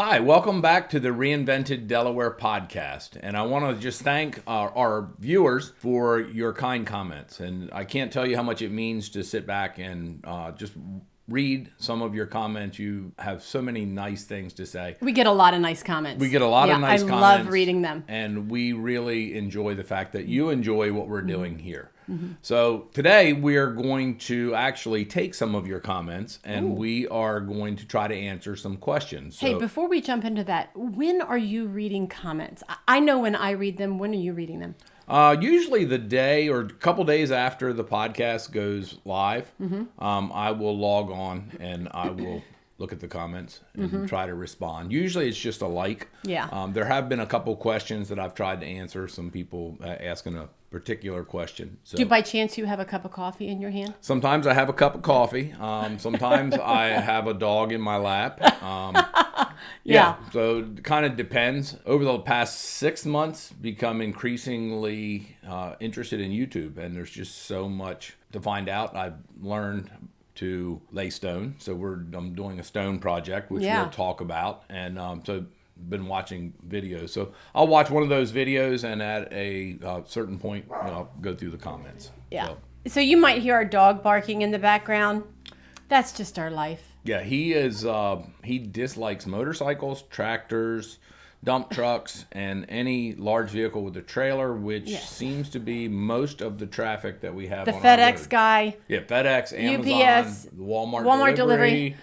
Hi, welcome back to the Reinvented Delaware podcast. And I want to just thank our viewers for your kind comments. And I can't tell you how much it means to sit back and just read some of your comments. You have so many nice things to say. We get a lot of nice comments. We get a lot of nice comments. I love reading them. And we really enjoy the fact that you enjoy what we're doing here. So today we are going to actually take some of your comments and we are going to try to answer some questions. Hey, before we jump into that, when are you reading comments? I know when I read them. When are you reading them? Usually the day or a couple days after the podcast goes live, I will log on and I will look at the comments and try to respond. Usually it's just a like. Yeah. There have been a couple questions that I've tried to answer. Some people asking a particular question. So Do by chance you have a cup of coffee in your hand? sometimes I have a cup of coffee. Sometimes I have a dog in my lap. Yeah. So it kind of depends. Over the past 6 months, become increasingly interested in YouTube, and there's just so much to find out. I've learned to lay stone. So I'm doing a stone project, which we'll talk about. And so been watching videos. So I'll watch one of those videos and at a certain point, I'll go through the comments. Yeah. So you might hear our dog barking in the background. That's just our life. Yeah, he dislikes motorcycles, tractors, dump trucks, and any large vehicle with a trailer, which seems to be most of the traffic that we have The on FedEx our road. guy. Yeah, FedEx, Amazon, UPS, Walmart delivery.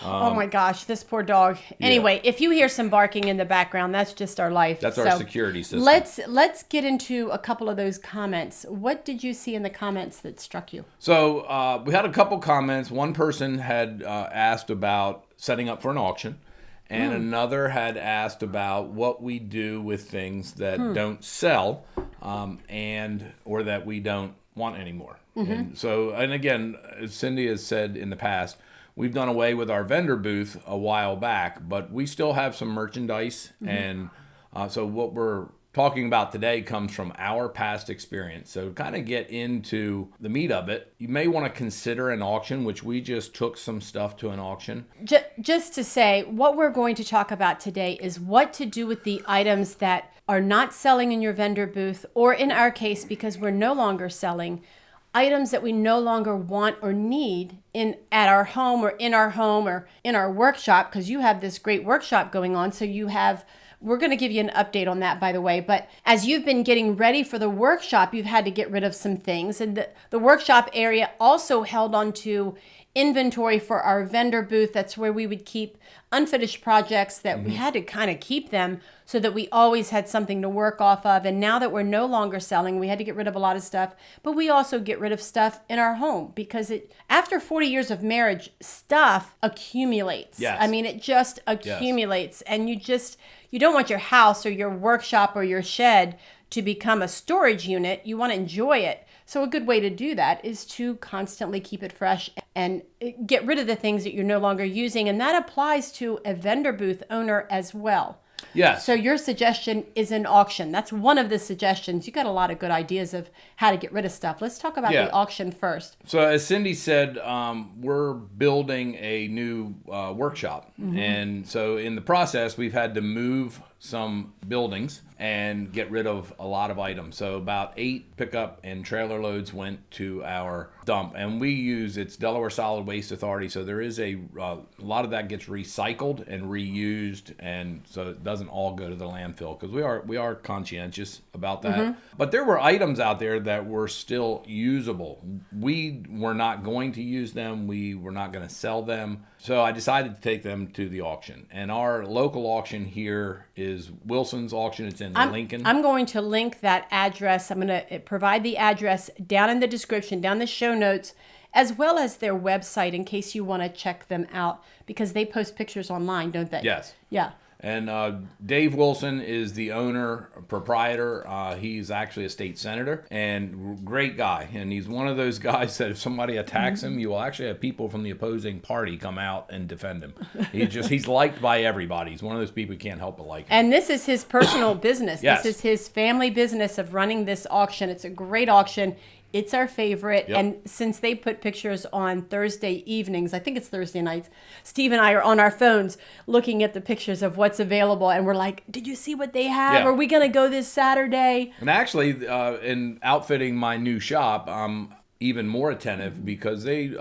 Oh my gosh, this poor dog. Anyway, if you hear some barking in the background, that's just our life. That's our security system. Let's get into a couple of those comments. What did you see in the comments that struck you? So we had a couple comments. One person had asked about setting up for an auction, and another had asked about what we do with things that don't sell or that we don't want anymore. And again, as Cindy has said in the past, we've done away with our vendor booth a while back, but we still have some merchandise. And so what we're talking about today comes from our past experience. So kind of get into the meat of it. You may want to consider an auction, which we just took some stuff to an auction. Just to say, what we're going to talk about today is what to do with the items that are not selling in your vendor booth, or in our case, because we're no longer selling, items that we no longer want or need at our home or in our workshop, because you have this great workshop going on. So we're going to give you an update on that, by the way. But as you've been getting ready for the workshop, you've had to get rid of some things. And the workshop area also held on to inventory for our vendor booth. That's where we would keep unfinished projects that we had to kind of keep them so that we always had something to work off of. And now that we're no longer selling, we had to get rid of a lot of stuff, but we also get rid of stuff in our home because after 40 years of marriage, stuff accumulates. Yes. I mean, it just accumulates. And you don't want your house or your workshop or your shed to become a storage unit. You want to enjoy it. So a good way to do that is to constantly keep it fresh and get rid of the things that you're no longer using. And that applies to a vendor booth owner as well. Yes. So your suggestion is an auction. That's one of the suggestions. You got a lot of good ideas of how to get rid of stuff. Let's talk about the auction first. So as Cindy said, we're building a new workshop. And so in the process, we've had to move some buildings and get rid of a lot of items. So about 8 pickup and trailer loads went to our dump, and it's Delaware Solid Waste Authority. So there is a lot of that gets recycled and reused, and so it doesn't all go to the landfill because we are conscientious about that. But there were items out there that were still usable. We were not going to use them. We were not going to sell them. So I decided to take them to the auction. And our local auction here is Wilson's auction. It's in Lincoln. I'm going to link that address. I'm going to provide the address down in the description, down the show notes, as well as their website in case you want to check them out because they post pictures online, don't they? Yes. Yeah. And Dave Wilson is the owner, proprietor. He's actually a state senator and great guy. And he's one of those guys that if somebody attacks him, you will actually have people from the opposing party come out and defend him. He's liked by everybody. He's one of those people you can't help but like him. And this is his personal business. Yes. This is his family business of running this auction. It's a great auction. It's our favorite. Yep. And since they put pictures on Thursday evenings, I think it's Thursday nights, Steve and I are on our phones looking at the pictures of what's available. And we're like, did you see what they have? Yeah. Are we going to go this Saturday? And actually, in outfitting my new shop, I'm even more attentive because they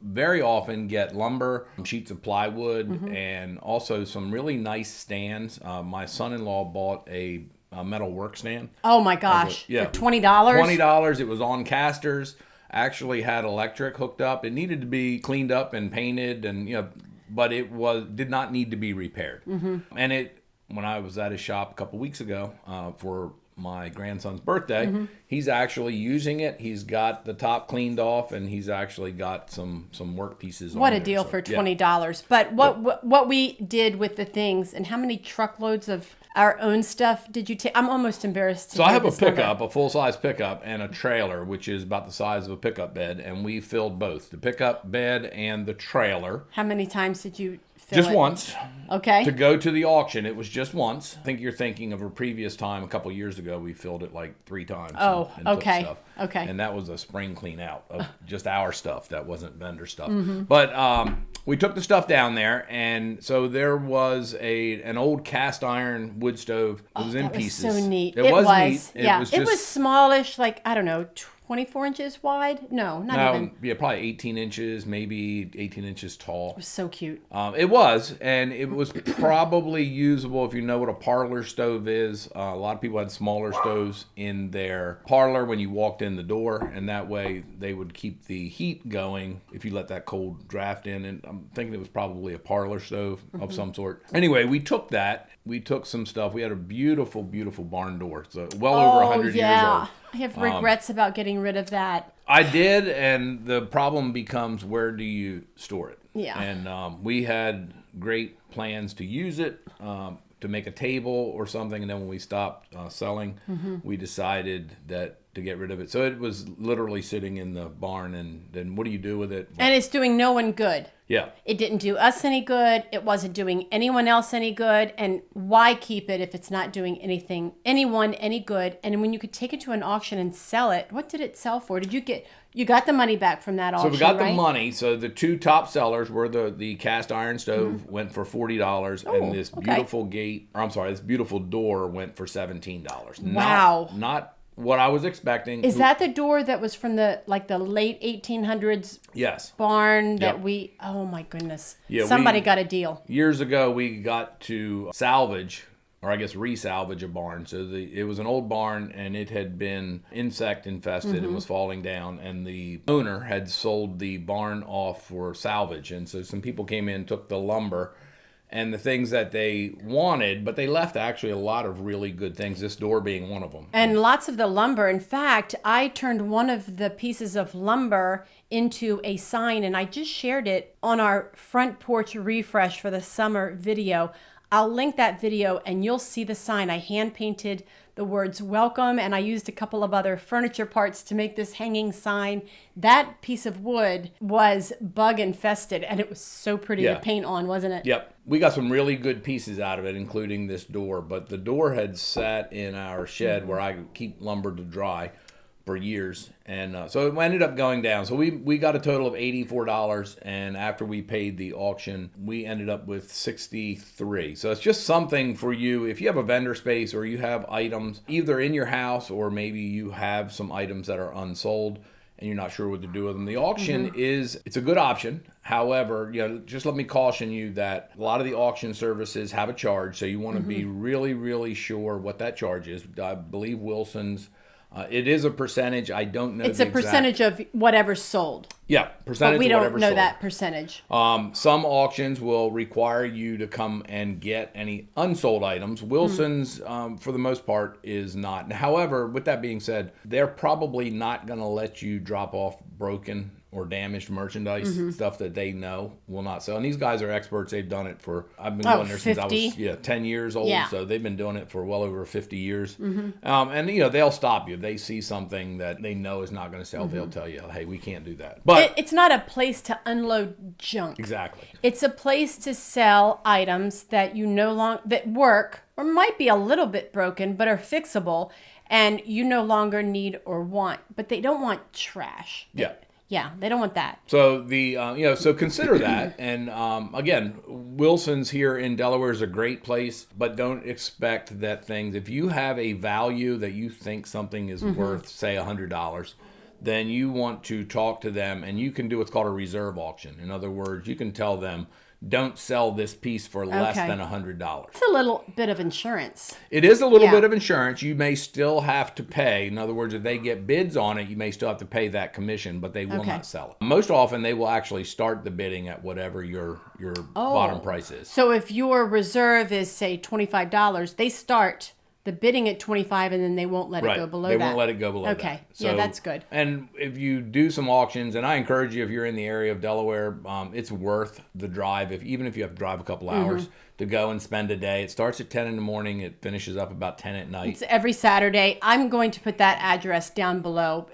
very often get lumber, sheets of plywood, and also some really nice stands. My son-in-law bought a metal work stand. Oh my gosh. Yeah. For $20? $20. It was on casters. Actually had electric hooked up. It needed to be cleaned up and painted, and but it did not need to be repaired. And when I was at his shop a couple weeks ago for my grandson's birthday, he's actually using it. He's got the top cleaned off, and he's actually got some work pieces on What a there. deal So, for yeah. $20. But what we did with the things, and how many truckloads of our own stuff did you take? I'm almost embarrassed to So I have a this number. pickup, a full-size pickup, and a trailer, which is about the size of a pickup bed, and we filled both, the pickup bed and the trailer. How many times did you fill Just it? once. Okay. To go to the auction, it was just once. I think you're thinking of a previous time, a couple years ago, we filled it like 3 times. Oh, and took okay. stuff. Okay. And that was a spring clean out of just our stuff. That wasn't vendor stuff. Mm-hmm. But we took the stuff down there, and so there was an old cast iron wood stove. It was in That was pieces. so neat. It was neat. Yeah. was It just, was smallish, like, I don't know, 24 inches wide? No, not even. yeah, probably 18 inches, maybe 18 inches tall. It was so cute. It was, and it was probably usable if you know what a parlor stove is. A lot of people had smaller stoves in their parlor when you walked in the door, and that way they would keep the heat going if you let that cold draft in. And I'm thinking it was probably a parlor stove of some sort. Anyway, we took that. We took some stuff. We had a beautiful, beautiful barn door. So well over 100 years old. I have regrets about getting rid of that. I did, and the problem becomes, where do you store it? Yeah. And we had great plans to use it, to make a table or something, and then when we stopped selling, we decided that to get rid of it. So it was literally sitting in the barn, and then what do you do with it? And it's doing no one good. Yeah. It didn't do us any good. It wasn't doing anyone else any good. And why keep it if it's not doing anyone any good? And when you could take it to an auction and sell it, what did it sell for? You got the money back from that auction, So we got right? the money. So the 2 top sellers were the cast iron stove went for $40, and this beautiful this beautiful door went for $17. Wow. Not what I was expecting. Is that the door that was from the late 1800s Yes. barn that Yep. oh my goodness. Yeah, Somebody got a deal. Years ago, we got to salvage, or I guess resalvage, a barn. So it was an old barn, and it had been insect infested and was falling down, and the owner had sold the barn off for salvage. And so some people came in, took the lumber and the things that they wanted, but they left actually a lot of really good things, this door being one of them. And lots of the lumber. In fact, I turned one of the pieces of lumber into a sign, and I just shared it on our front porch refresh for the summer video. I'll link that video, and you'll see the sign. I hand painted the words welcome, and I used a couple of other furniture parts to make this hanging sign. That piece of wood was bug infested, and it was so pretty to paint on, wasn't it? Yep. We got some really good pieces out of it, including this door. But the door had sat in our shed where I keep lumber to dry for years. And so it ended up going down. So we got a total of $84. And after we paid the auction, we ended up with $63. So it's just something for you. If you have a vendor space, or you have items either in your house, or maybe you have some items that are unsold and you're not sure what to do with them, the auction it's a good option. However, just let me caution you that a lot of the auction services have a charge. So you want to be really, really sure what that charge is. I believe Wilson's, it is a percentage. I don't know. It's a percentage of whatever's sold. Yeah, percentage But we of don't whatever's know sold. that percentage. Some auctions will require you to come and get any unsold items. Wilson's, for the most part, is not. However, with that being said, they're probably not going to let you drop off broken or damaged merchandise, stuff that they know will not sell. And these guys are experts. They've done it for, I've been going there since I 50? was 10 years old. Yeah. So they've been doing it for well over 50 years. And, they'll stop you. If they see something that they know is not going to sell, they'll tell you, hey, we can't do that. But It's not a place to unload junk. exactly. It's a place to sell items that that work or might be a little bit broken but are fixable and you no longer need or want. But they don't want trash. Yeah. Yeah, they don't want that. So so consider that. And again, Wilson's here in Delaware is a great place, but don't expect that if you have a value that you think something is worth, say $100, then you want to talk to them, and you can do what's called a reserve auction. In other words, you can tell them, don't sell this piece for less than $100. It's a little bit of insurance. It is a little bit of insurance. You may still have to pay. In other words, if they get bids on it, you may still have to pay that commission, but they will not sell it. Most often, they will actually start the bidding at whatever your bottom price is. So if your reserve is, say, $25, they start the bidding at 25 and then they won't let it go below that. They won't let it go below that. Okay. Yeah, that's good. And if you do some auctions, and I encourage you, if you're in the area of Delaware, it's worth the drive. Even if you have to drive a couple hours to go and spend a day. It starts at 10 in the morning. It finishes up about 10 at night. It's every Saturday. I'm going to put that address down below,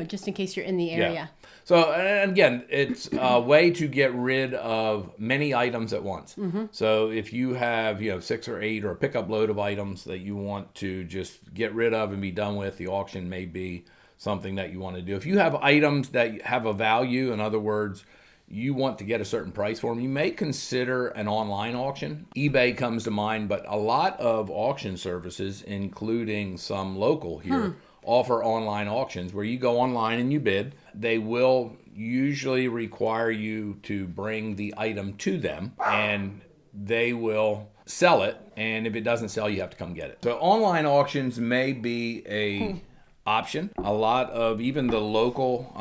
just in case you're in the area. Yeah. So, and again, it's a way to get rid of many items at once. So if you have, 6 or 8 or a pickup load of items that you want to just get rid of and be done with, the auction may be something that you want to do. If you have items that have a value, in other words, you want to get a certain price for them, you may consider an online auction. eBay comes to mind, but a lot of auction services, including some local here, offer online auctions where you go online and you bid. They will usually require you to bring the item to them, and they will sell it. And if it doesn't sell, you have to come get it. So online auctions may be a option. A lot of even the local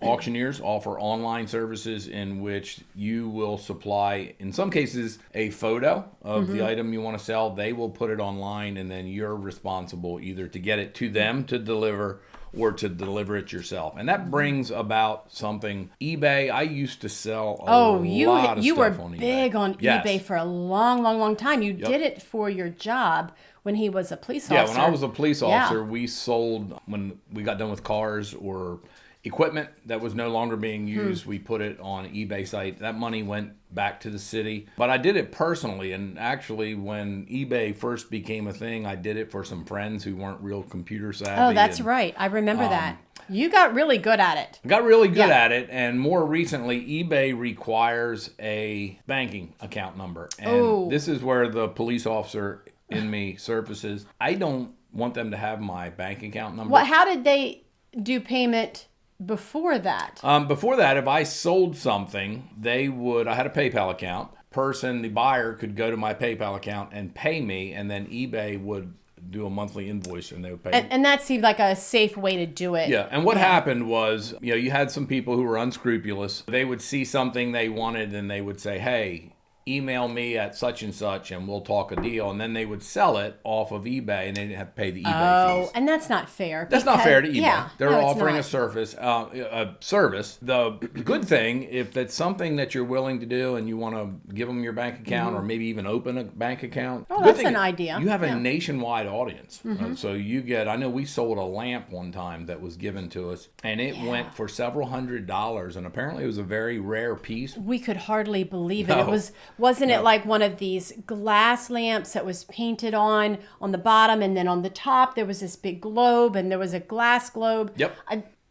auctioneers offer online services in which you will supply, in some cases, a photo of the item you want to sell. They will put it online, and then you're responsible either to get it to them to deliver or to deliver it yourself. And that brings about something. eBay, I used to sell a lot of stuff on eBay. You were big on eBay for a long, long, long time. You did it for your job when he was a police officer. Yeah, when I was a police officer, we sold, when we got done with cars or equipment that was no longer being used, we put it on an eBay site. That money went back to the city. But I did it personally, and actually when eBay first became a thing, I did it for some friends who weren't real computer savvy. Oh, that's right. I remember that. You got really good at it. I got really good at it, and more recently, eBay requires a banking account number. And this is where the police officer in me surfaces. I don't want them to have my bank account number. Well, how did they do payment before that? Before that, if I sold something, I had a PayPal account. The buyer could go to my PayPal account and pay me, and then eBay would do a monthly invoice and they would pay me. And that seemed like a safe way to do it. Yeah, and what happened was, you had some people who were unscrupulous. They would see something they wanted and they would say, hey, email me at such and such and we'll talk a deal. And then they would sell it off of eBay and they didn't have to pay the eBay fees. And that's not fair. That's not fair to eBay. Yeah, They're offering a service. The good thing, if that's something that you're willing to do and you want to give them your bank account or maybe even open a bank account. Oh, that's an idea. You have a nationwide audience. So I know we sold a lamp one time that was given to us and it went for several $100s, and apparently it was a very rare piece. We could hardly believe it. Wasn't it like one of these glass lamps that was painted on the bottom, and then on the top there was this big globe, and there was a glass globe? Yep.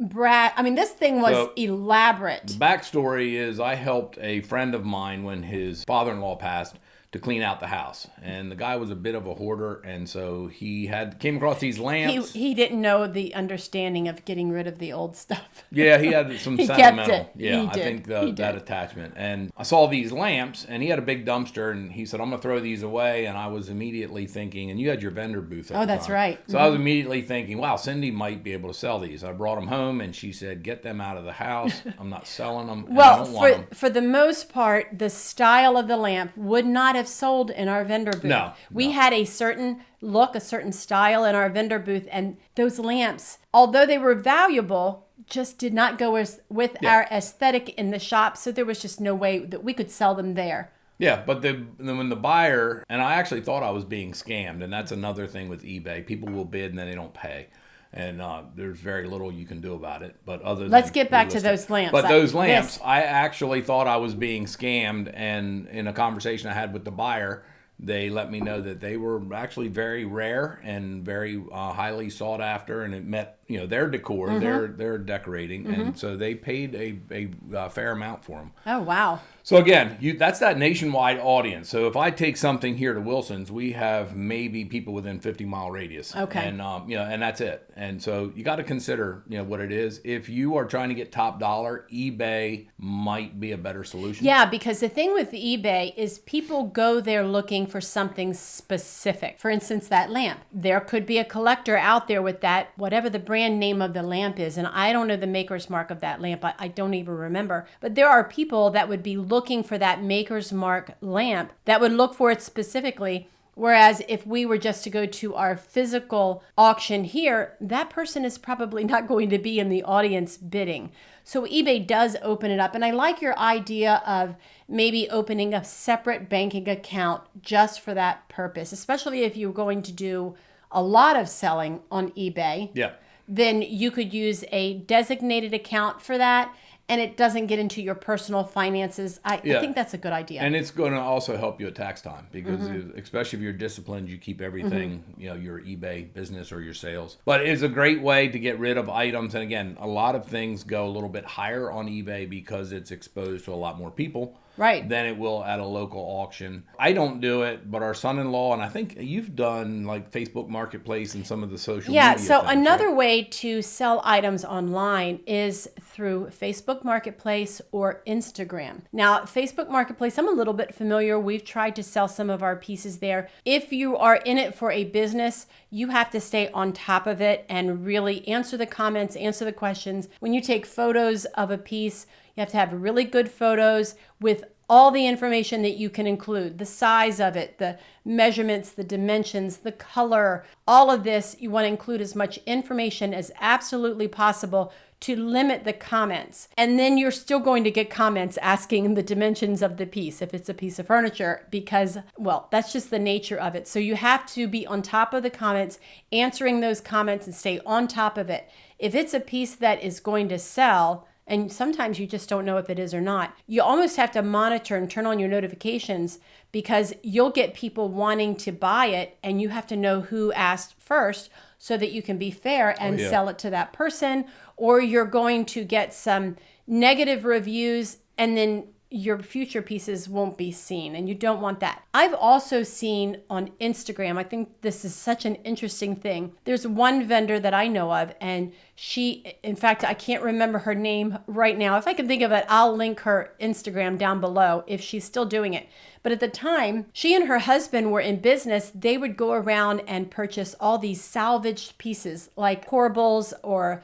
This thing was elaborate. The backstory is I helped a friend of mine when his father-in-law passed to clean out the house, and the guy was a bit of a hoarder, and so he came across these lamps. He didn't know the understanding of getting rid of the old stuff. Yeah, he had some he sentimental. Kept it. Yeah, he I did. think that attachment. And I saw these lamps, and he had a big dumpster, and he said, "I'm gonna throw these away." And I was immediately thinking, and you had your vendor booth. At the that's time. right. So I was immediately thinking, wow, Cindy might be able to sell these. I brought them home, and she said, "Get them out of the house. I'm not selling them. And I don't want them." For the most part, the style of the lamp would not have sold in our vendor booth. No. We had a certain look, a certain style in our vendor booth, and those lamps, although they were valuable, just did not go with our aesthetic in the shop. So there was just no way that we could sell them there. Yeah, but then when the buyer, and I actually thought I was being scammed, and that's another thing with eBay. People will bid and then they don't pay. And there's very little you can do about it. But let's get back to those lamps. But those lamps, I actually thought I was being scammed. And in a conversation I had with the buyer, they let me know that they were actually very rare and very highly sought after, and it met their decor, their decorating, and so they paid a fair amount for them. Oh wow! So again, that's that nationwide audience. So if I take something here to Wilson's, we have maybe people within 50-mile radius. Okay. And and that's it. And so you got to consider what it is. If you are trying to get top dollar, eBay might be a better solution. Yeah, because the thing with eBay is people go there looking for something specific. For instance, that lamp. There could be a collector out there with that, whatever the brand name of the lamp is, and I don't know the maker's mark of that lamp. I don't even remember. But there are people that would be looking for that maker's mark lamp that would look for it specifically. Whereas if we were just to go to our physical auction here, that person is probably not going to be in the audience bidding. So eBay does open it up. And I like your idea of maybe opening a separate banking account just for that purpose, especially if you're going to do a lot of selling on eBay. Yeah. Then you could use a designated account for that, and it doesn't get into your personal finances. I think that's a good idea. And it's going to also help you at tax time because especially if you're disciplined, you keep everything, your eBay business or your sales. But it's a great way to get rid of items. And again, a lot of things go a little bit higher on eBay because it's exposed to a lot more people. Right. Than it will at a local auction. I don't do it, but our son-in-law, and I think you've done like Facebook Marketplace and some of the social media things, another right? way to sell items online is through Facebook Marketplace or Instagram. Now, Facebook Marketplace, I'm a little bit familiar. We've tried to sell some of our pieces there. If you are in it for a business, you have to stay on top of it and really answer the comments, answer the questions. When you take photos of a piece, you have to have really good photos with all the information that you can include, the size of it, the measurements, the dimensions, the color, all of this. You want to include as much information as absolutely possible to limit the comments. And then you're still going to get comments asking the dimensions of the piece if it's a piece of furniture because, well, that's just the nature of it. So you have to be on top of the comments, answering those comments and stay on top of it. If it's a piece that is going to sell, and sometimes you just don't know if it is or not, you almost have to monitor and turn on your notifications because you'll get people wanting to buy it and you have to know who asked first so that you can be fair and sell it to that person, or you're going to get some negative reviews and then your future pieces won't be seen, and you don't want that. I've also seen on Instagram, I think this is such an interesting thing. There's one vendor that I know of, and she, in fact, I can't remember her name right now. If I can think of it, I'll link her Instagram down below if she's still doing it. But at the time, she and her husband were in business. They would go around and purchase all these salvaged pieces like corbels or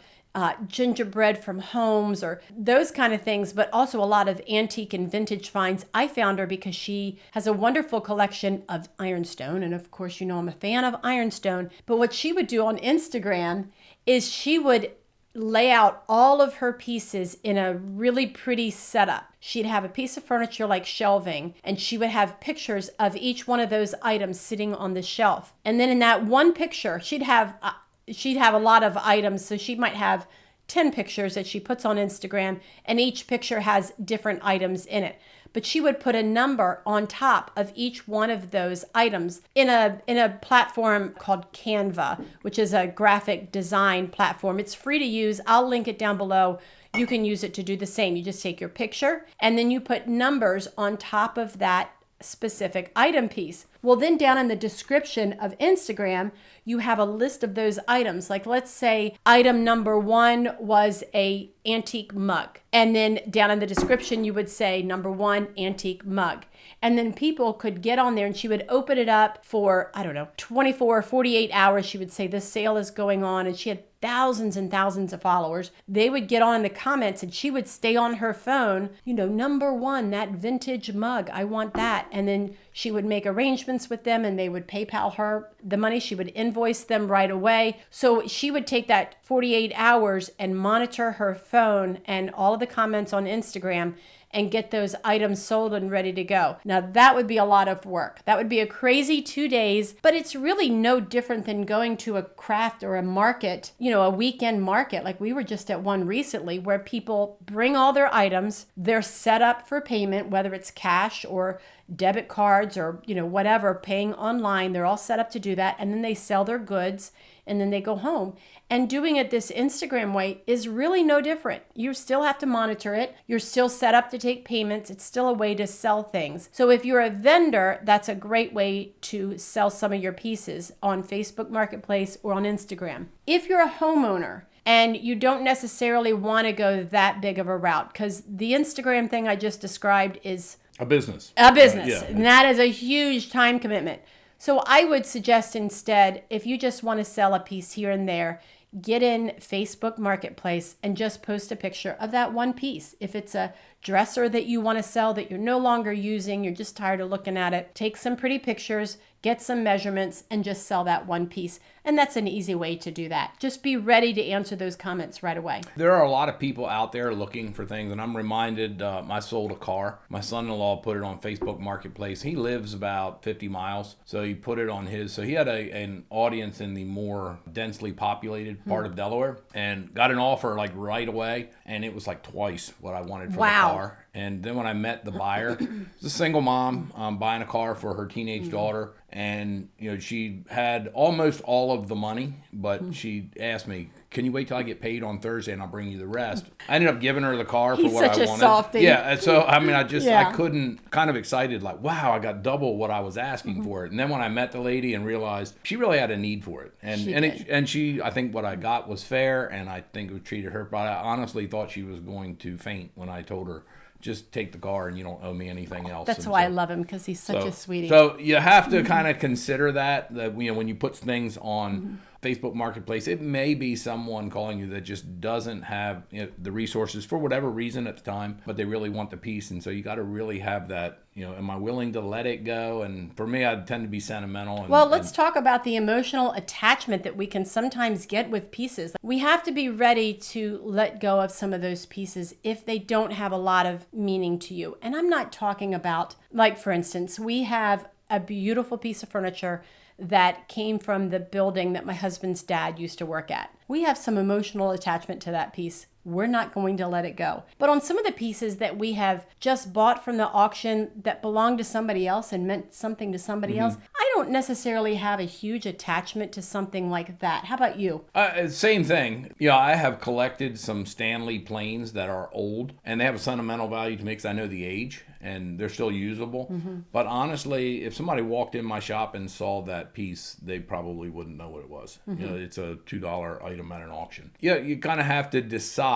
gingerbread from homes or those kind of things, but also a lot of antique and vintage finds. I found her because she has a wonderful collection of ironstone. And of course, I'm a fan of ironstone. But what she would do on Instagram is she would lay out all of her pieces in a really pretty setup. She'd have a piece of furniture like shelving, and she would have pictures of each one of those items sitting on the shelf. And then in that one picture, she'd have a lot of items, so she might have 10 pictures that she puts on Instagram, and each picture has different items in it. But she would put a number on top of each one of those items in a platform called Canva, which is a graphic design platform. It's free to use. I'll link it down below. You can use it to do the same. You just take your picture and then you put numbers on top of that specific item piece. Well, then down in the description of Instagram, you have a list of those items. Like let's say item number 1 was a antique mug. And then down in the description, you would say number 1 antique mug. And then people could get on there and she would open it up for, 24 or 48 hours. She would say this sale is going on, and she had thousands and thousands of followers. They would get on in the comments and she would stay on her phone, number 1, that vintage mug, I want that. And then She would make arrangements with them and they would PayPal her the money. She would invoice them right away. So she would take that 48 hours and monitor her phone and all of the comments on Instagram and get those items sold and ready to go. Now that would be a lot of work. That would be a crazy 2 days, but it's really no different than going to a craft or a market, a weekend market. Like we were just at one recently where people bring all their items, they're set up for payment, whether it's cash or debit cards or, whatever, paying online. They're all set up to do that. And then they sell their goods and then they go home. And doing it this Instagram way is really no different. You still have to monitor it. You're still set up to take payments. It's still a way to sell things. So if you're a vendor, that's a great way to sell some of your pieces on Facebook Marketplace or on Instagram. If you're a homeowner, and you don't necessarily want to go that big of a route, because the Instagram thing I just described is a business. Yeah. And that is a huge time commitment. So I would suggest instead, if you just want to sell a piece here and there, get in Facebook Marketplace and just post a picture of that one piece. If it's a dresser that you want to sell that you're no longer using, you're just tired of looking at it, take some pretty pictures, get some measurements, and just sell that one piece. And that's an easy way to do that. Just be ready to answer those comments right away. There are a lot of people out there looking for things, and I'm reminded, I sold a car. My son-in-law put it on Facebook Marketplace. He lives about 50 miles, so he put it on his. So he had an audience in the more densely populated part of Delaware, and got an offer like right away, and it was like twice what I wanted for the car. And then when I met the buyer, it's a single mom buying a car for her teenage daughter. And, she had almost all of the money, but she asked me, can you wait till I get paid on Thursday and I'll bring you the rest? I ended up giving her the car for what I wanted. He's such a softie. Yeah. And so, I couldn't, kind of excited, like, wow, I got double what I was asking for it. And then when I met the lady and realized she really had a need for it. And she I think what I got was fair, and I think it treated her, but I honestly thought she was going to faint when I told her, just take the car and you don't owe me anything else. That's why I love him, because he's such a sweetie. So you have to kind of consider that when you put things on Facebook Marketplace, it may be someone calling you that just doesn't have the resources for whatever reason at the time, but they really want the piece. And so you got to really have that, am I willing to let it go? And for me, I tend to be sentimental. Let's talk about the emotional attachment that we can sometimes get with pieces. We have to be ready to let go of some of those pieces if they don't have a lot of meaning to you. And I'm not talking about, like, for instance, we have a beautiful piece of furniture that came from the building that my husband's dad used to work at. We have some emotional attachment to that piece. We're not going to let it go. But on some of the pieces that we have just bought from the auction that belonged to somebody else and meant something to somebody else, I don't necessarily have a huge attachment to something like that. How about you? Same thing. I have collected some Stanley planes that are old, and they have a sentimental value to me because I know the age and they're still usable. But honestly, if somebody walked in my shop and saw that piece, they probably wouldn't know what it was. It's a $2 item at an auction. You kind of have to decide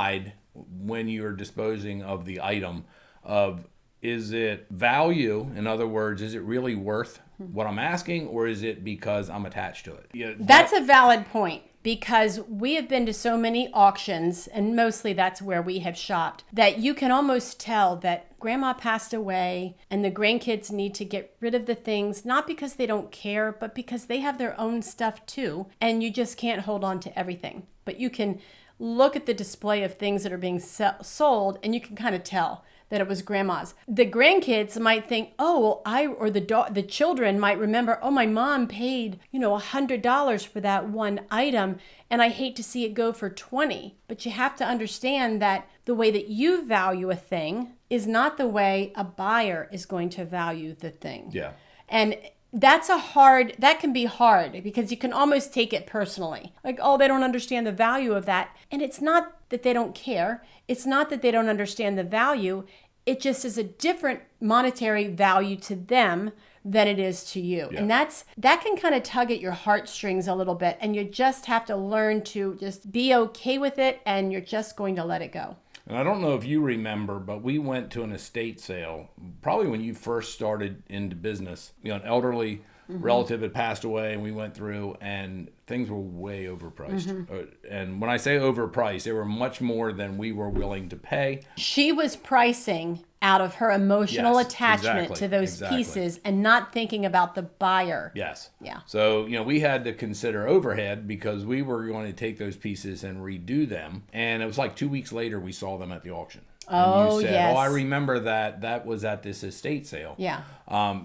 when you're disposing of the item of, is it value? In other words, is it really worth what I'm asking, or is it because I'm attached to it? That's a valid point, because we have been to so many auctions, and mostly that's where we have shopped, that you can almost tell that grandma passed away and the grandkids need to get rid of the things, not because they don't care, but because they have their own stuff too, and you just can't hold on to everything. But you can look at the display of things that are being sold, and you can kind of tell that it was grandma's. The grandkids might think, the children might remember, my mom paid, $100 for that one item, and I hate to see it go for 20. But you have to understand that the way that you value a thing is not the way a buyer is going to value the thing. Yeah. And that can be hard, because you can almost take it personally. Like, they don't understand the value of that. And it's not that they don't care. It's not that they don't understand the value. It just is a different monetary value to them than it is to you. Yeah. And that can kind of tug at your heartstrings a little bit. And you just have to learn to just be okay with it, and you're just going to let it go. And I don't know if you remember, but we went to an estate sale probably when you first started into business. An elderly relative had passed away, and we went through, and things were way overpriced. And when I say overpriced, they were much more than we were willing to pay. She was pricing out of her emotional Yes, attachment exactly, to those exactly. pieces and not thinking about the buyer. Yes. Yeah. So, we had to consider overhead because we were going to take those pieces and redo them. And it was like 2 weeks later, we saw them at the auction. And Oh, you said, yes. I remember that was at this estate sale. Yeah.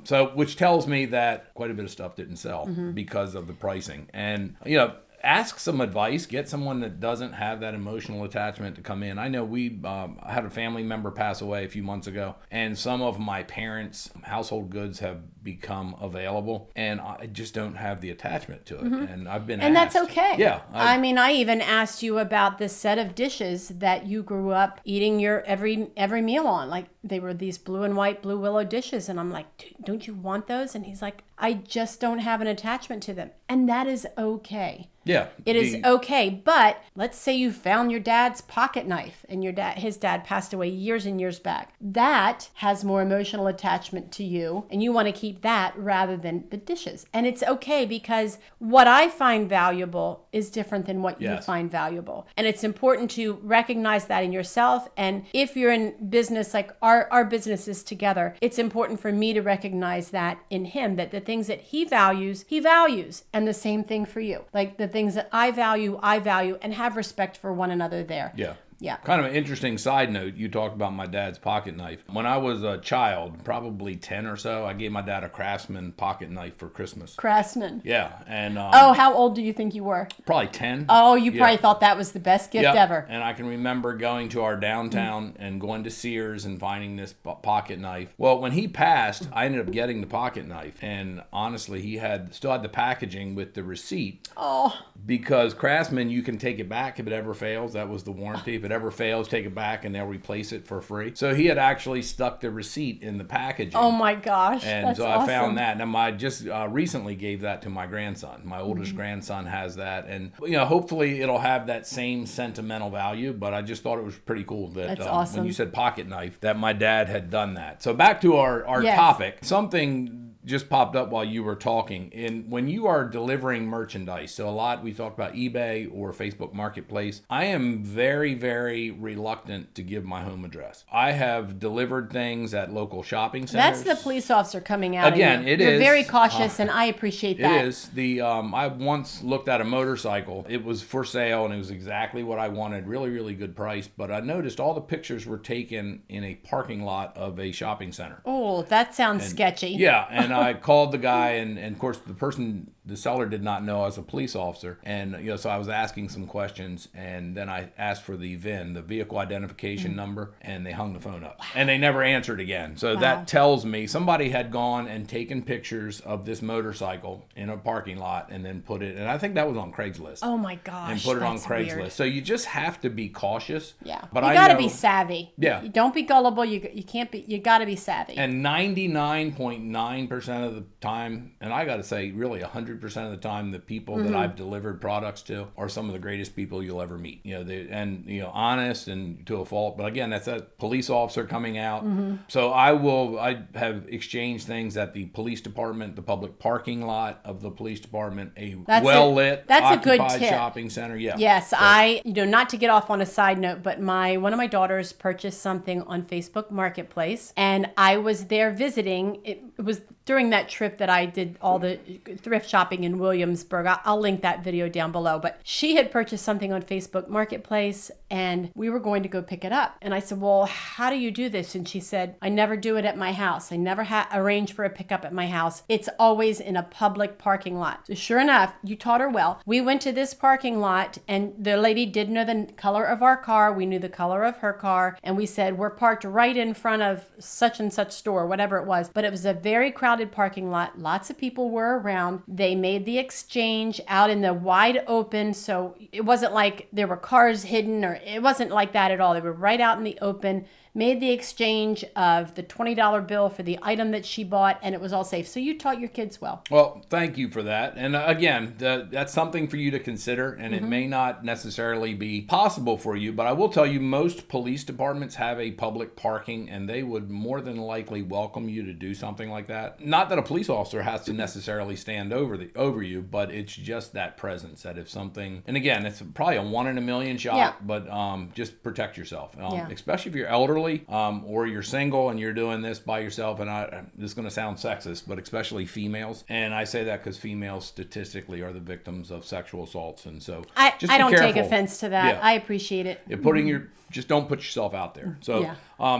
So, which tells me that quite a bit of stuff didn't sell Mm-hmm. because of the pricing. And, ask some advice. Get someone that doesn't have that emotional attachment to come in. I know we had a family member pass away a few months ago, and some of my parents' household goods have become available, and I just don't have the attachment to it. And I've been And asked. that's okay. Yeah. I mean, I even asked you about this set of dishes that you grew up eating your every meal on. Like, they were these blue and white Blue Willow dishes. And I'm like, "Dude, don't you want those?" And he's like, I just don't have an attachment to them. And that is okay. Yeah. It is okay, but let's say you found your dad's pocket knife and his dad passed away years and years back. That has more emotional attachment to you, and you want to keep that rather than the dishes. And it's okay, because what I find valuable is different than what you find valuable. And it's important to recognize that in yourself. And if you're in business, like our business is together, it's important for me to recognize that in him, that the things that he values. And the same thing for you. Like, the things that I value, and have respect for one another there. Yeah. Yeah. Kind of an interesting side note. You talked about my dad's pocket knife. When I was a child, probably 10 or so, I gave my dad a Craftsman pocket knife for Christmas. Craftsman. Yeah. And Oh, how old do you think you were? probably 10. Oh, you probably thought that was the best gift ever. And I can remember going to our downtown and going to Sears and finding this pocket knife. Well, when he passed, I ended up getting the pocket knife. And honestly, he still had the packaging with the receipt. Oh. Because Craftsman, you can take it back if it ever fails. That was the warranty. If it ever fails, take it back and they'll replace it for free. So he had actually stuck the receipt in the packaging. Oh my gosh. And that's so awesome. I found that. And I just recently gave that to my grandson. My oldest grandson has that. And, hopefully it'll have that same sentimental value. But I just thought it was pretty cool that That's awesome. when you said pocket knife, that my dad had done that. So back to our Yes. topic. Something just popped up while you were talking. And when you are delivering merchandise, so a lot we talked about eBay or Facebook Marketplace, I am very, very reluctant to give my home address. I have delivered things at local shopping centers. That's the police officer coming out Again, at you. it You're is. very cautious, and I appreciate that. It is. I once looked at a motorcycle. It was for sale, and it was exactly what I wanted. Really, really good price. But I noticed all the pictures were taken in a parking lot of a shopping center. Oh, that sounds sketchy. Yeah, and I called the guy, and of course the seller did not know I was a police officer, and so I was asking some questions, and then I asked for the VIN, the vehicle identification number, and they hung the phone up, and they never answered again. So that tells me somebody had gone and taken pictures of this motorcycle in a parking lot and then put it, and I think that was on Craigslist. Oh my gosh. And put it on that's Craigslist. weird. So you just have to be cautious. Yeah. But you I gotta know, be savvy. Yeah. You don't be gullible. You can't be. You gotta be savvy. And 99.9% of the time, and I got to say, really 100% of the time, the people that I've delivered products to are some of the greatest people you'll ever meet. Honest and to a fault. But again, that's a police officer coming out. So I have exchanged things at the police department, the public parking lot of the police department, well-lit, that's a good occupied tip. shopping center. Yeah. Yes, so. Not to get off on a side note, but one of my daughters purchased something on Facebook Marketplace, and I was there visiting. It was during that trip that I did all the thrift shopping in Williamsburg. I'll link that video down below. But she had purchased something on Facebook Marketplace, and we were going to go pick it up. And I said, well, how do you do this? And she said, I never do it at my house. I never arrange for a pickup at my house. It's always in a public parking lot. So sure enough, you taught her well. We went to this parking lot, and the lady did know the color of our car. We knew the color of her car. And we said, we're parked right in front of such and such store, whatever it was. But it was a very crowded parking lot. Lots of people were around. They made the exchange out in the wide open. So it wasn't like there were cars hidden, or it wasn't like that at all. They were right out in the open. Made the exchange of the $20 bill for the item that she bought, and it was all safe. So you taught your kids well. Well, thank you for that. And again, that's something for you to consider, and it may not necessarily be possible for you, but I will tell you most police departments have a public parking, and they would more than likely welcome you to do something like that. Not that a police officer has to necessarily stand over you, but it's just that presence that if something, and again, it's probably a 1 in a million shot, but just protect yourself, especially if you're elderly. early, or you're single and you're doing this by yourself, and this is going to sound sexist, but especially females. And I say that because females statistically are the victims of sexual assaults. And so I just be don't take careful. offense to that. Yeah. I appreciate it. You're just don't put yourself out there. So Yeah.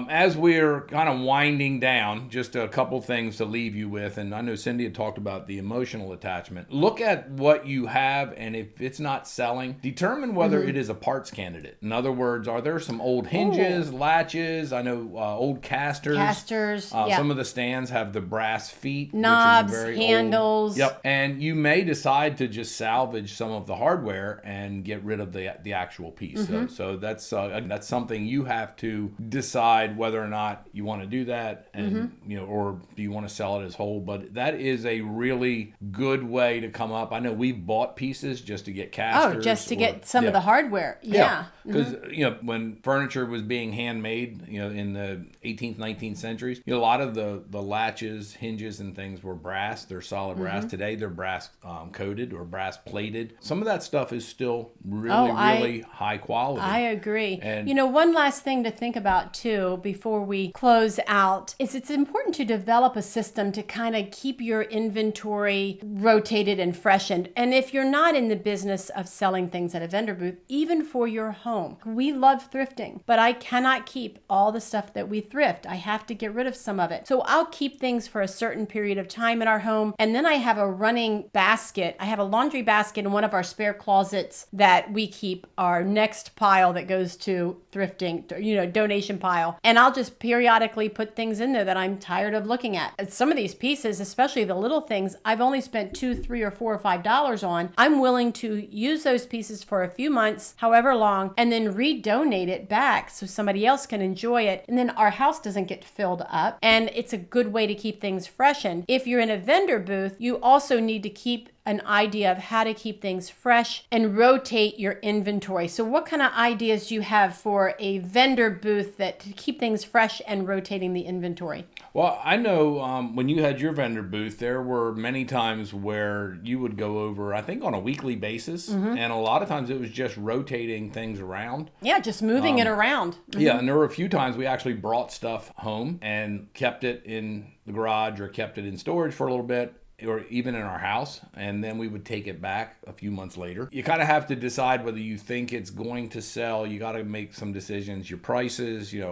as we're kind of winding down, just a couple things to leave you with. And I know Cindy had talked about the emotional attachment. Look at what you have, and if it's not selling, determine whether it is a parts candidate. In other words, are there some old hinges, latches? I know old casters. Yeah. Some of the stands have the brass feet, Knobs, which is very handles. old. Yep. And you may decide to just salvage some of the hardware and get rid of the actual piece. So that's something you have to decide whether or not you want to do that, and or do you want to sell it as whole. But that is a really good way to come up. I know we've bought pieces just to get casters. Just to get some of the hardware. Yeah. Because when furniture was being handmade, in the 18th, 19th centuries, a lot of the latches, hinges, and things were brass. They're solid brass. Today they're brass coated or brass plated. Some of that stuff is still really high quality. I agree. And one last thing to think about too before we close out is it's important to develop a system to kind of keep your inventory rotated and freshened. And if you're not in the business of selling things at a vendor booth, even for your home, we love thrifting, but I cannot keep all the stuff that we thrift. I have to get rid of some of it. So I'll keep things for a certain period of time in our home. And then I have a running basket. I have a laundry basket in one of our spare closets that we keep our next pile that goes to thrifting, donation pile. And I'll just periodically put things in there that I'm tired of looking at. And some of these pieces, especially the little things, I've only spent $2, $3, or $4 or $5 on. I'm willing to use those pieces for a few months, however long, and then redonate it back so somebody else can enjoy it. And then our house doesn't get filled up. And it's a good way to keep things freshened. If you're in a vendor booth, you also need to keep an idea of how to keep things fresh and rotate your inventory. So what kind of ideas do you have for a vendor booth that to keep things fresh and rotating the inventory? Well, I know when you had your vendor booth, there were many times where you would go over, I think on a weekly basis, and a lot of times it was just rotating things around. Yeah, just moving it around. Yeah, and there were a few times we actually brought stuff home and kept it in the garage or kept it in storage for a little bit, or even in our house, and then we would take it back a few months later. You kind of have to decide whether you think it's going to sell. You got to make some decisions. Your prices, you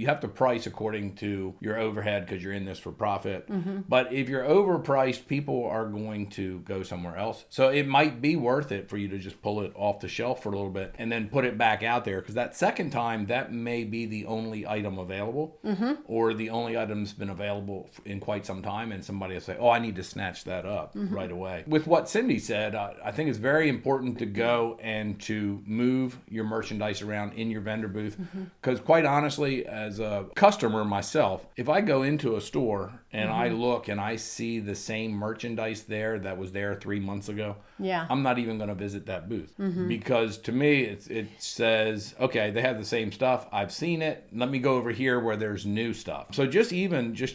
have to price according to your overhead because you're in this for profit. But if you're overpriced, people are going to go somewhere else. So it might be worth it for you to just pull it off the shelf for a little bit and then put it back out there, because that second time, that may be the only item available, or the only item's been available in quite some time, and somebody will say, oh, I need to snatch that up right away. With what Cindy said, I think it's very important to go and to move your merchandise around in your vendor booth, because quite honestly, as a customer myself, if I go into a store and I look and I see the same merchandise there that was there 3 months ago, I'm not even going to visit that booth, because to me it says, okay, they have the same stuff, I've seen it, let me go over here where there's new stuff. So just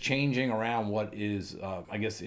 changing around what is I guess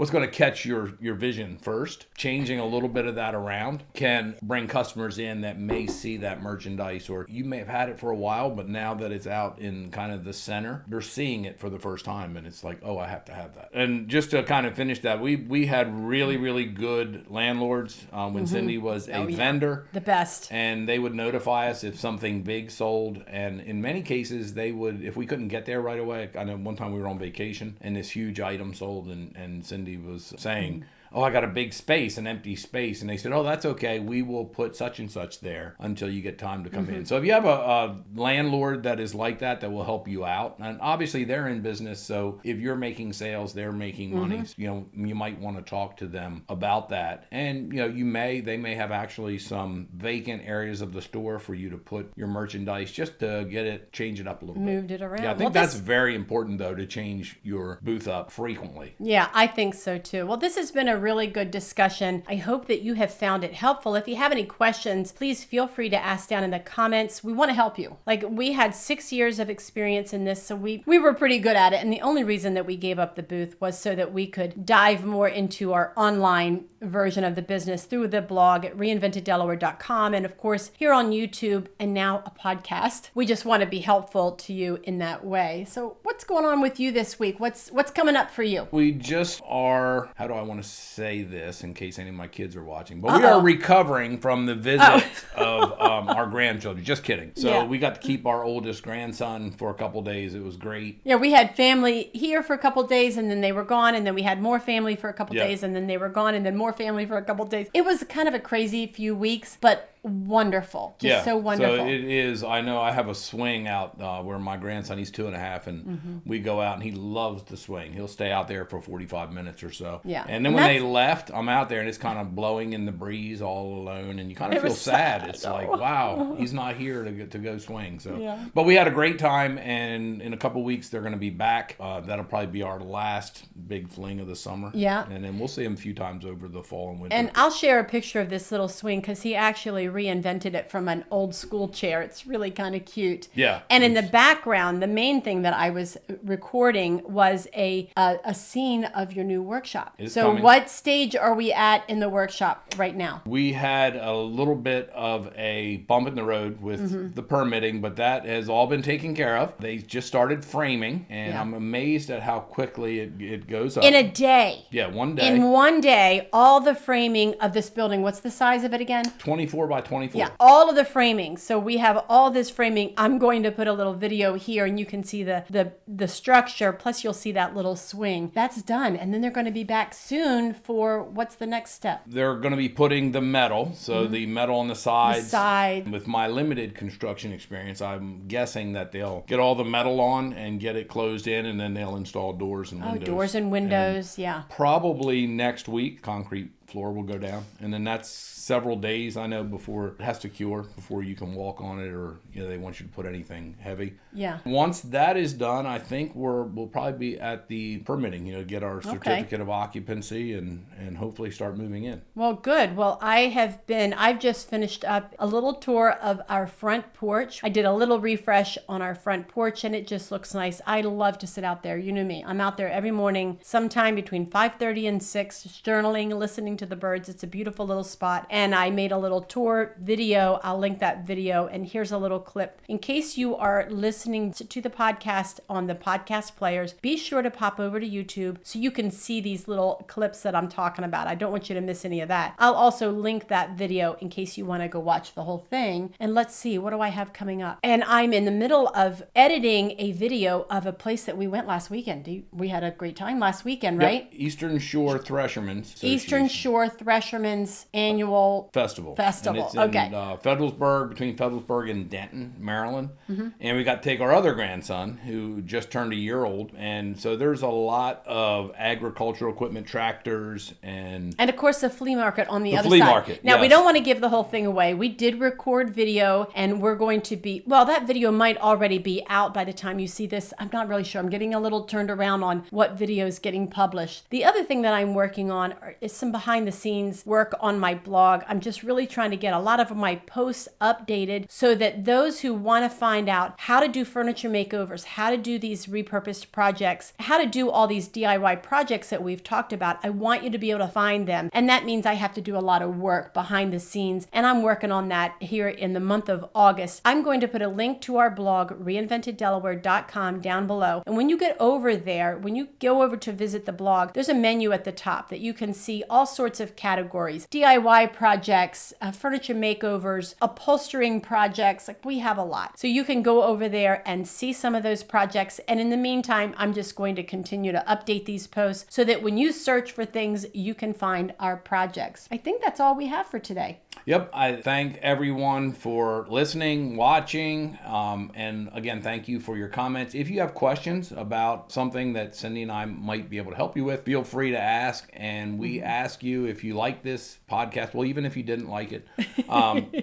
what's going to catch your vision first, changing a little bit of that around can bring customers in that may see that merchandise, or you may have had it for a while, but now that it's out in kind of the center, they're seeing it for the first time, and it's like, oh, I have to have that. And just to kind of finish that, we had really good landlords when Cindy was a vendor. The best. And they would notify us if something big sold, and in many cases they would, if we couldn't get there right away. I know one time we were on vacation and this huge item sold, and Cindy was saying, oh, I got a big space, an empty space. And they said, oh, that's okay. We will put such and such there until you get time to come in. So if you have a landlord that is like that will help you out. And obviously they're in business. So if you're making sales, they're making money. So, you might want to talk to them about that. And, they may have actually some vacant areas of the store for you to put your merchandise, just to change it up a little bit. Moved it around. Yeah, I think that's very important though, to change your booth up frequently. Yeah, I think so too. Well, this has been a really good discussion. I hope that you have found it helpful. If you have any questions, please feel free to ask down in the comments. We want to help you. Like, we had 6 years of experience in this, so we were pretty good at it. And the only reason that we gave up the booth was so that we could dive more into our online version of the business through the blog at reinventeddelaware.com, and of course here on YouTube, and now a podcast. We just want to be helpful to you in that way. So what's going on with you this week? What's coming up for you? We just are, how do I want to say this in case any of my kids are watching, but we are recovering from the visit of our grandchildren. Just kidding. So we got to keep our oldest grandson for a couple days. It was great. Yeah, we had family here for a couple days, and then they were gone, and then we had more family for a couple days, and then they were gone, and then more family for a couple days. It was kind of a crazy few weeks, but wonderful. Just so wonderful. So it is. I know I have a swing out where my grandson, he's 2.5, and we go out, and he loves to swing. He'll stay out there for 45 minutes or so. Yeah. And then when they left, I'm out there, and it's kind of blowing in the breeze all alone, and you kind of feel sad. It's like, wow, he's not here to go swing. So, but we had a great time, and in a couple weeks they're going to be back. That'll probably be our last big fling of the summer. Yeah. And then we'll see him a few times over the fall and winter. And I'll share a picture of this little swing because he actually reinvented it from an old school chair. It's really kind of cute. Yeah. And in the background, the main thing that I was recording was a scene of your new workshop. So what stage are we at in the workshop right now? We had a little bit of a bump in the road with the permitting, but that has all been taken care of. They just started framing, and I'm amazed at how quickly it goes up. In a day. Yeah, one day. In one day, all the framing of this building, what's the size of it again? 24 by 24. Yeah, all of the framing. So we have all this framing. I'm going to put a little video here, and you can see the structure, plus you'll see that little swing. That's done. And then they're going to be back soon for what's the next step? They're going to be putting the metal, so the metal on the sides. The side. With my limited construction experience, I'm guessing that they'll get all the metal on and get it closed in, and then they'll install doors and windows. Oh, doors and windows, yeah. Probably next week, concrete floor will go down, and then that's several days, I know, before it has to cure, before you can walk on it, or they want you to put anything heavy. Yeah. Once that is done, I think we'll probably be at the permitting, get our certificate of occupancy and hopefully start moving in. Well, good. Well, I've just finished up a little tour of our front porch. I did a little refresh on our front porch, and it just looks nice. I love to sit out there. You know me. I'm out there every morning, sometime between 5:30 and 6, just journaling, listening to the birds. It's a beautiful little spot. And I made a little tour video. I'll link that video. And here's a little clip. In case you are listening to the podcast on the podcast players, be sure to pop over to YouTube so you can see these little clips that I'm talking about. I don't want you to miss any of that. I'll also link that video in case you want to go watch the whole thing. And let's see, what do I have coming up? And I'm in the middle of editing a video of a place that we went last weekend. We had a great time last weekend, right? Yep. Eastern Shore Threshermen's Eastern Shore Threshermen's annual Festival. And it's in Federalsburg, between Federalsburg and Denton, Maryland. And we got to take our other grandson, who just turned a year old. And so there's a lot of agricultural equipment, tractors, and of course the flea market on the other flea side. Market, now, yes. We don't want to give the whole thing away. We did record video, and we're going to be, that video might already be out by the time you see this. I'm not really sure. I'm getting a little turned around on what video is getting published. The other thing that I'm working on is some behind the scenes work on my blog. I'm just really trying to get a lot of my posts updated so that those who want to find out how to do furniture makeovers, how to do these repurposed projects, how to do all these DIY projects that we've talked about, I want you to be able to find them. And that means I have to do a lot of work behind the scenes. And I'm working on that here in the month of August. I'm going to put a link to our blog, reinventeddelaware.com, down below. And when you get over there, when you go over to visit the blog, there's a menu at the top that you can see all sorts of categories. DIY projects, furniture makeovers, upholstering projects, like we have a lot. So you can go over there and see some of those projects. And in the meantime, I'm just going to continue to update these posts so that when you search for things, you can find our projects. I think that's all we have for today. Yep. I thank everyone for listening, watching, and again, thank you for your comments. If you have questions about something that Cindy and I might be able to help you with, feel free to ask, and we ask you you, if you like this podcast, well, even if you didn't like it,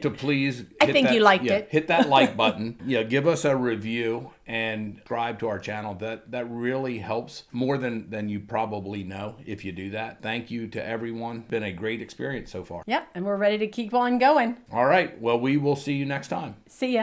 to please hit that like button. Give us a review and subscribe to our channel. That really helps more than you probably know if you do that. Thank you to everyone. Been a great experience so far. Yep, and we're ready to keep on going. All right. Well, we will see you next time. See ya.